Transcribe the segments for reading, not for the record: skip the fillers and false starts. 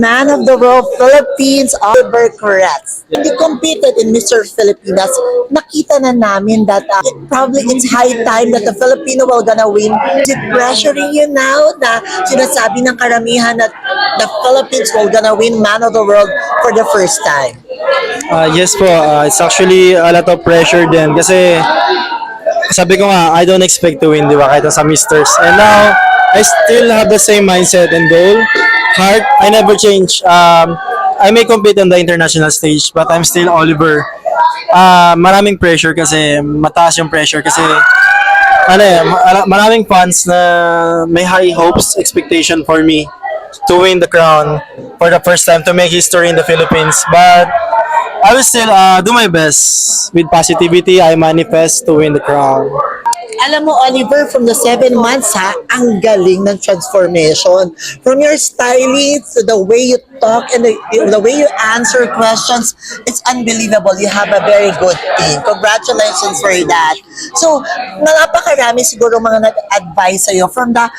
Man of the World Philippines, Oliver Kretz. When you competed in Mr. Filipinas, nakita na namin that probably it's high time that the Filipino will gonna win. Is it pressuring you now na sinasabi ng karamihan that the Philippines will gonna win Man of the World for the first time? Yes po, it's actually a lot of pressure din kasi sabi ko nga, I don't expect to win, di ba, kahit sa Misters. And now, I still have the same mindset and goal. Heart, I never change. I may compete on the international stage, but I'm still Oliver. Maraming pressure kasi, mataas yung pressure kasi, maraming fans na may high hopes, expectation for me to win the crown for the first time, to make history in the Philippines. But I will still do my best. With positivity, I manifest to win the crown. Alam mo, Oliver, from the 7 months, ang galing ng transformation. From your styling to the way you talk and the way you answer questions, it's unbelievable. You have a very good team. Congratulations for that. So, napakarami siguro mga nag-advise sa'yo from the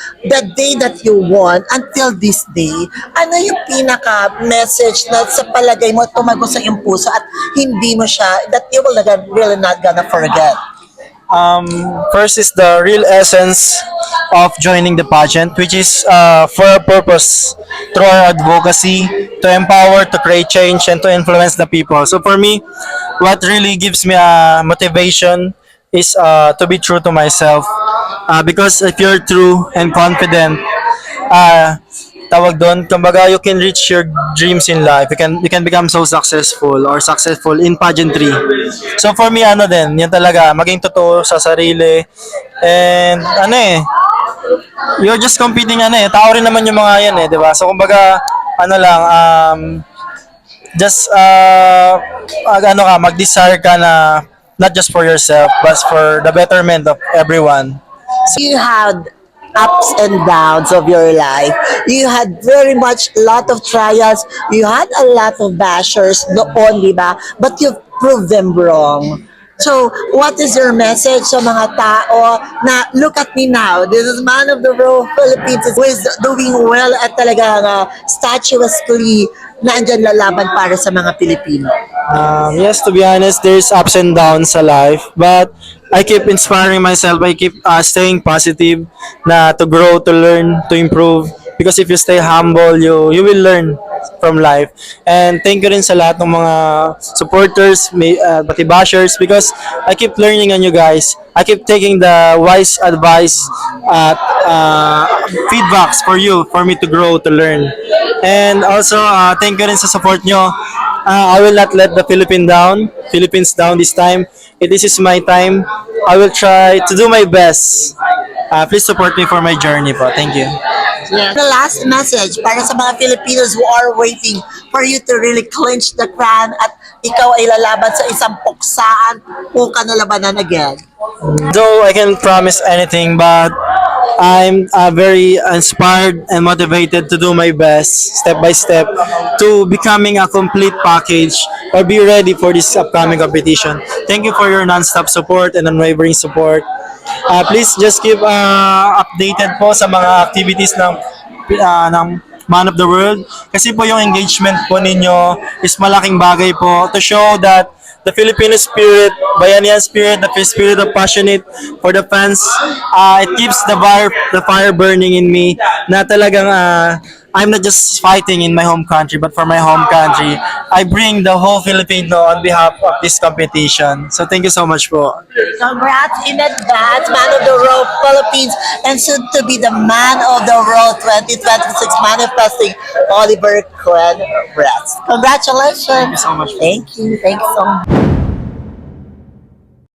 day that you won until this day. Ano yung pinaka-message na sa palagay mo tumago sa iyong puso at hindi mo siya, that you will really not gonna forget? First is the real essence of joining the pageant, which is for a purpose, through our advocacy, to empower, to create change, and to influence the people. So for me, what really gives me a motivation is to be true to myself. Because if you're true and confident, tawag doon, kumbaga you can reach your dreams in life. You can become so successful or successful in pageantry. So for me, ano din, yan talaga, maging totoo sa sarili. And you're just competing tao rin naman yung mga yan di ba? So kumbaga, mag-desire ka na not just for yourself, but for the betterment of everyone. So you had ups and downs of your life. You had very much lot of trials. You had a lot of bashers noon, di ba? But you proved them wrong. So, what is your message sa mga tao na look at me now? This is Man of the World Philippines who is doing well at talagang statuously na andyan lalaban para sa mga Pilipino. Yes, to be honest, there's ups and downs sa life, but I keep inspiring myself. I keep staying positive na to grow, to learn, to improve. Because if you stay humble, you will learn from life. And thank you rin sa lahat ng mga supporters, pati bashers, because I keep learning on you guys. I keep taking the wise advice at feedbacks for you, for me to grow, to learn. And also, thank you rin sa support nyo. I will not let the Philippines down this time. This is my time. I will try to do my best. Please support me for my journey po. Thank you. Yeah. The last message para sa mga Filipinos who are waiting for you to really clinch the crown at ikaw ay lalaban sa isang puksaan o kanalabanan again. Though I can't promise anything, but I'm very inspired and motivated to do my best, step by step, to becoming a complete package or be ready for this upcoming competition. Thank you for your non-stop support and unwavering support. Please just keep updated po sa mga activities ng Man of the World. Kasi po yung engagement po ninyo is malaking bagay po to show that the Filipino spirit, Bayanihan spirit, the spirit of passionate for the fans, it keeps the fire burning in me na talagang I'm not just fighting in my home country, but for my home country. I bring the whole Filipino on behalf of this competition. So thank you so much po. Congrats in advance, Man of the World Philippines, and soon to be the Man of the World 2026 manifesting Oliver Kretz. Congratulations. Thank you so much. Thank you so much.